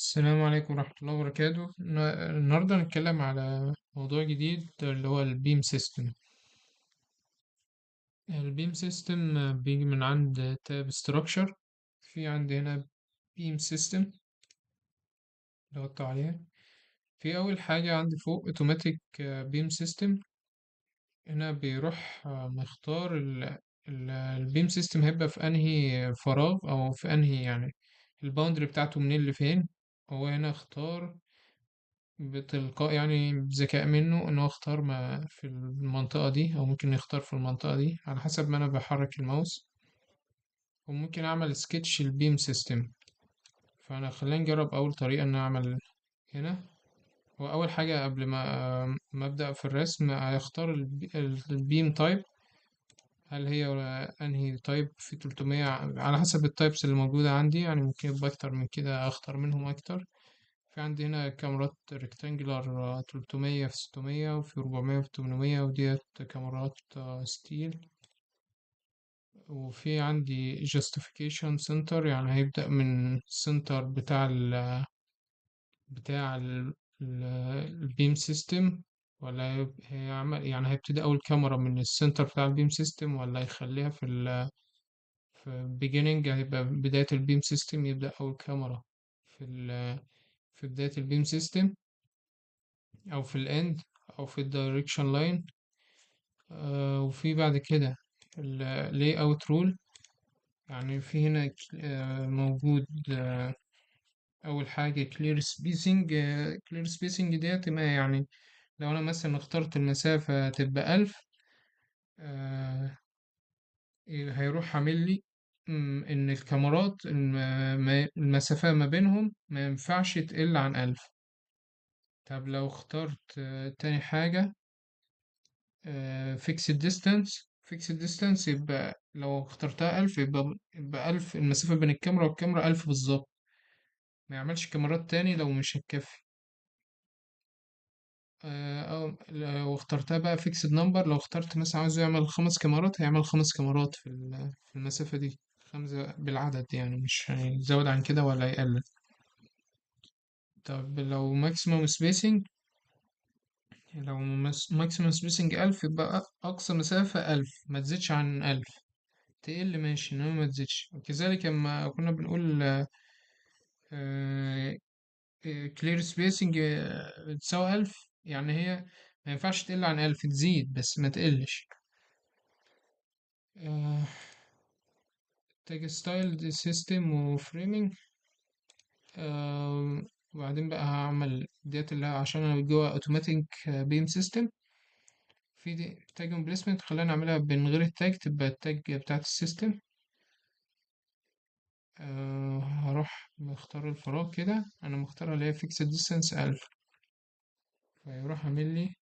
السلام عليكم ورحمة الله وبركاته. النهاردة هنتكلم على موضوع جديد اللي هو البيم سيستم. البيم سيستم بيجي من عند تاب ستراكشر. في عندي هنا بيم سيستم ضغطت عليها. في أول حاجة عندي فوق اوتوماتيك بيم سيستم. هنا بيروح مختار البيم سيستم هيبقى في أنهي فراغ أو في أنهي يعني الباوندري بتاعته منين لفين. هو هنا اختار بتلقاء يعني بذكاء منه إن هو اختار ما في المنطقة دي أو ممكن يختار في المنطقة دي على حسب ما أنا بحرك الماوس. وممكن أعمل سكتش البيم سيستم. فأنا خلينا نجرب أول طريقة إن أعمل هنا. وأول حاجة قبل ما أبدأ في الرسم هيختار البيم تايب. هل هي أنهي تايب في 300 على حسب التايبس اللي موجودة عندي، يعني ممكن يبقى أكتر من كده أختار منهم أكتر. في عندي هنا كاميرات ريكتانجلر 300 في 600 وفي 400 في 800، وديت كاميرات ستيل. وفي عندي justification center، يعني هيبدأ من السنتر بتاع البيم سيستم، ولا هيعمل يعني هيبتدي أول كاميرا من السنتر بتاع البيم سيستم، ولا يخليها في beginning، هيبقى بداية البيم سيستم يبدأ أول كاميرا في في بداية البيم سيستم، او في الاند، او في الدايركشن لاين. وفي بعد كده اللاي اوت رول. يعني في هنا موجود اول حاجه كلير سبيسنج. كلير سبيسنج ديت ما يعني لو انا مثلا اخترت المسافه تبقى 1000، آه، هيروح عامل لي ان الكاميرات المسافه ما بينهم ما ينفعش تقل عن 1000. طب لو اخترت تاني حاجه فيكسد ديستانس. فيكسد ديستانس يبقى لو اخترتها 1000 يبقى 1000 المسافة بين الكاميرا والكاميرا 1000 بالظبط. ما يعملش كاميرات تاني لو مش هتكفي. أو لو اخترتها بقى فيكسد نمبر، لو اخترت مثلا عاوز يعمل 5 كاميرات هيعمل 5 كاميرات في المسافة دي. 5 بالعدد، يعني مش هيزود عن كده ولا يقلل. طب لو ماكسيموم سبيسنج، لو ماكسيموم سبيسنج 1000 يبقى أقصى مسافة 1000، ما تزيدش عن 1000. تقل ماشي انما ما تزيدش. وكذلك لما كنا بنقول كلير سبيسنج بتساوي 1000، يعني هي ما ينفعش تقل عن 1000، تزيد بس ما تقلش. تاج ستايل سيستم وفريمنج. وبعدين بقى هعمل ديت اللي عشان انا جوه اوتوماتيك بيم سيستم. في دي تاج امبليسمنت، خلينا نعملها من غير التاج، تبقى التاج بتاعت السيستم. هروح مختار الفراغ كده، انا مختارها اللي هي فيكس ديستانس 1000. فيروح عامل لي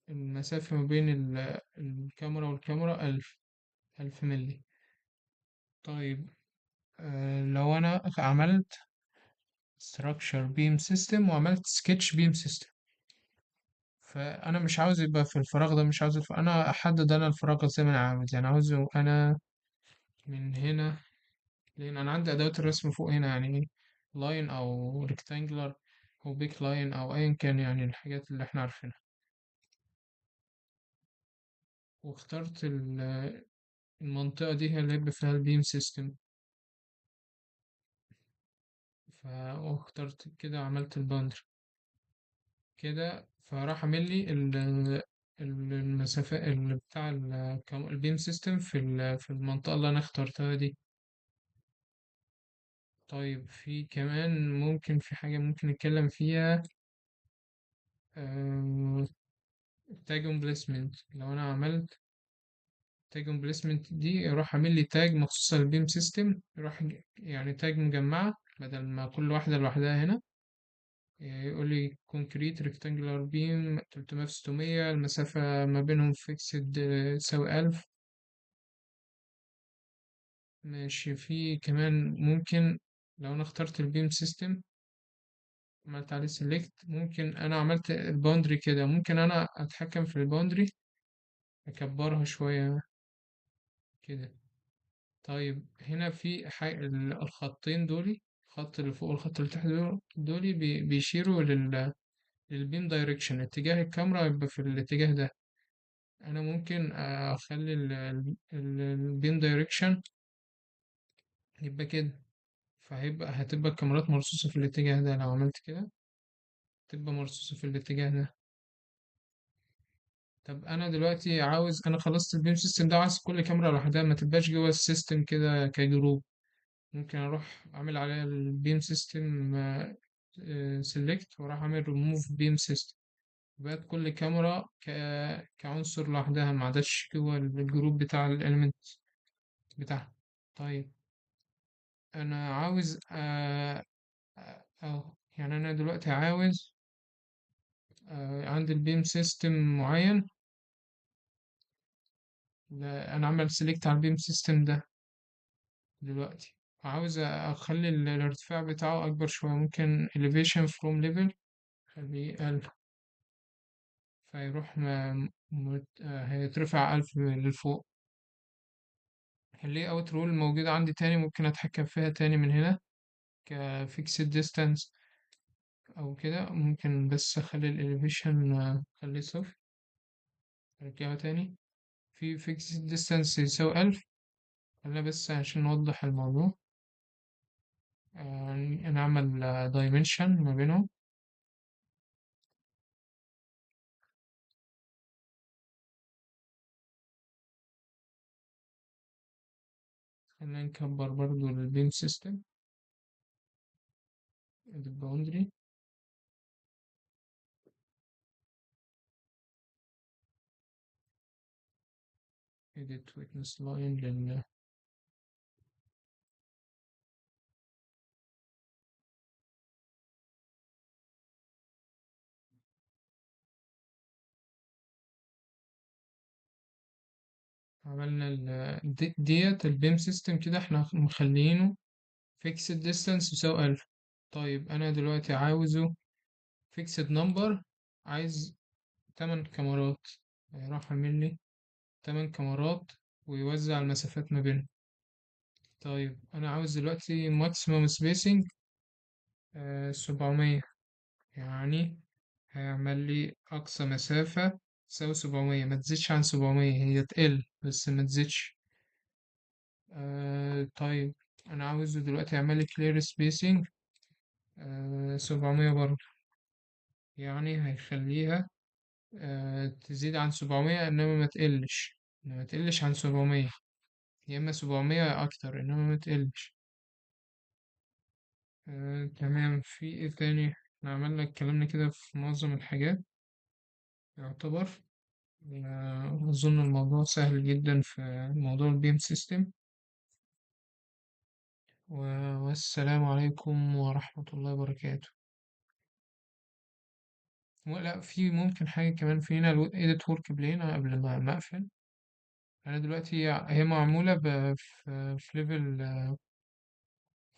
المسافة ما بين الكاميرا والكاميرا 1000 ملي. طيب لو أنا عملت structure beam system وعملت sketch beam system، فأنا مش عاوز يبقى في الفراغ ده، مش عاوز أنا أحدد أنا الفراغ زي ما أنا عاوز، يعني عاوزه أنا من هنا. لأن أنا عندي أدوات الرسم فوق هنا، يعني لاين أو rectangular أو بيك لاين أو أيا كان، يعني الحاجات اللي احنا عارفينها. واخترت المنطقة دي هي اللي هيبقى فيها البيم سيستم. واخترت كده، عملت الباندر كده، فراح عامل لي المسافة اللي بتاع البيم سيستم في المنطقة اللي أنا اخترتها دي. طيب في كمان ممكن في حاجة ممكن نتكلم فيها. تاج بليسمنت. لو أنا عملت تاج بليسمنت دي، يروح عامل لي تاج مخصوصة للبيم سيستم، يروح يعني تاج مجمعة بدل ما كل واحدة لوحدها هنا. يقول لي كونكريت ريكتانجلر بيم 300 في 600، المسافة ما بينهم فيكسد تساوي 1000. ماشي. في كمان ممكن لو أنا اخترت البيم سيستم عملت عليه سيلكت، ممكن أنا عملت الباوندري كده، ممكن أنا أتحكم في الباوندري أكبرها شوية كده. طيب هنا في الخطين دولي، الخط اللي فوق والخط اللي تحت دولي بيشيروا للبيم دايركشن، اتجاه الكاميرا يبقى في الاتجاه ده. انا ممكن اخلي البيم دايركشن يبقى كده، هتبقى الكاميرات مرصوصة في الاتجاه ده. لو عملت كده تبقى مرصوصة في الاتجاه ده. طب انا دلوقتي انا خلصت البيم سيستم ده، عايز كل كاميرا لوحدها ما تبقاش جوه السيستم كده كجروب. ممكن اروح اعمل عليها البيم سيستم سيلكت، واروح اعمل ريموف بيم سيستم، بقت كل كاميرا كعنصر لوحدها، ما عادش جوه الجروب بتاع الاليمنت بتاعها. طيب انا عاوز يعني انا دلوقتي عاوز عندي البيم سيستم معين. انا عمل سيلكت على البيم سيستم ده دلوقتي، عاوز اخلي الارتفاع بتاعه اكبر شوية. ممكن elevation from level خليه 1000، فيروح هيترفع 1000 للفوق. اللي اوت رول موجودة عندي تاني، ممكن اتحكم فيها تاني من هنا كفيكسد ديستانس او كده. ممكن بس اخلي الاليفيشن اخليه صفر، ارجعه تاني. في فيكسد ديستانس يساوي 1000. خلينا بس عشان نوضح الموضوع، نعمل دايمنشن ما بينهم. خلينا نكبر برضو البيم سيستم الباوندري. edit witness line عملنا ديت البيم سيستم كده احنا مخلينه fixed distance يساوي 1000. طيب أنا دلوقتي عاوزه fixed number، عايز 8 كاميرات. راح أعمل لي 8 كاميرات ويوزع المسافات ما بينهم. طيب أنا عاوز دلوقتي maximum spacing 700، يعني هيعمل لي أقصى مسافة تساوي 700، ما تزيدش عن 700، هي تقل بس ما تزيدش. طيب أنا عاوزه دلوقتي يعمل لي clear spacing 700 برضه، يعني هيخليها تزيد عن 700 إنما ما تقلش عن 700، يا إما 700 أكتر إنما ما تقلش. تمام. في إيه تاني؟ إحنا عملنا اتكلمنا كده في معظم الحاجات يعتبر. أظن الموضوع سهل جدا في موضوع البيم سيستم. والسلام عليكم ورحمة الله وبركاته. لا، في ممكن حاجة كمان فينا الإيديت ورك بلين قبل ما أقفل. أنا دلوقتي هي معمولة في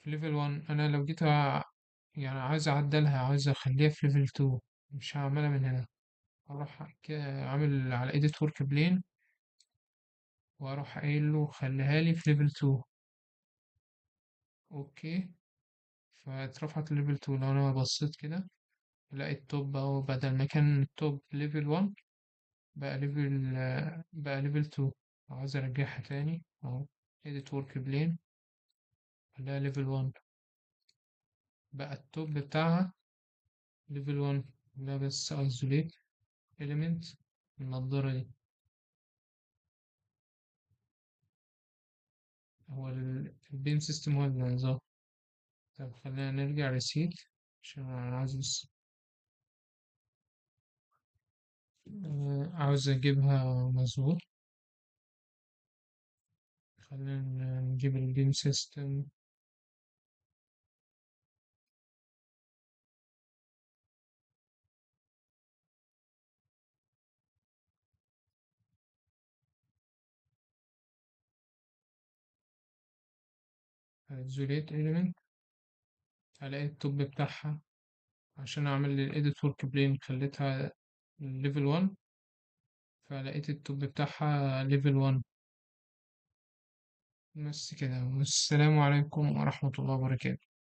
ليفل 1. أنا لو جيت يعني عايز أعدلها، عايز أخليها في ليفل 2، مش هعملها من هنا. أروح عامل على إيديت ورك بلين، وأروح قايل له خليها لي في ليفل 2. أوكي، فاترفعت ليفل 2. لو أنا بصيت كده ألاقي التوب أهو، بدل ما كان التوب ليفل 1 بقى ليفل 2. عاوز أرجعها تاني أهو، إيديت ورك بلين، خليها ليفل 1، بقى التوب بتاعها ليفل 1. لا بس isolate element النضارة دي. هو البيم سيستم هو النظام. طب خلينا نرجع ريسيت عشان أنا عايز بس عاوز أجيبها مظبوط. خلينا نجيب البيم سيستم. isolate element، هلاقي التوب بتاعها. عشان أعمل الإيديت ورك بلين خليتها ليفل 1، فلقيت التوب بتاعها ليفل 1. بس كده، والسلام عليكم ورحمة الله وبركاته.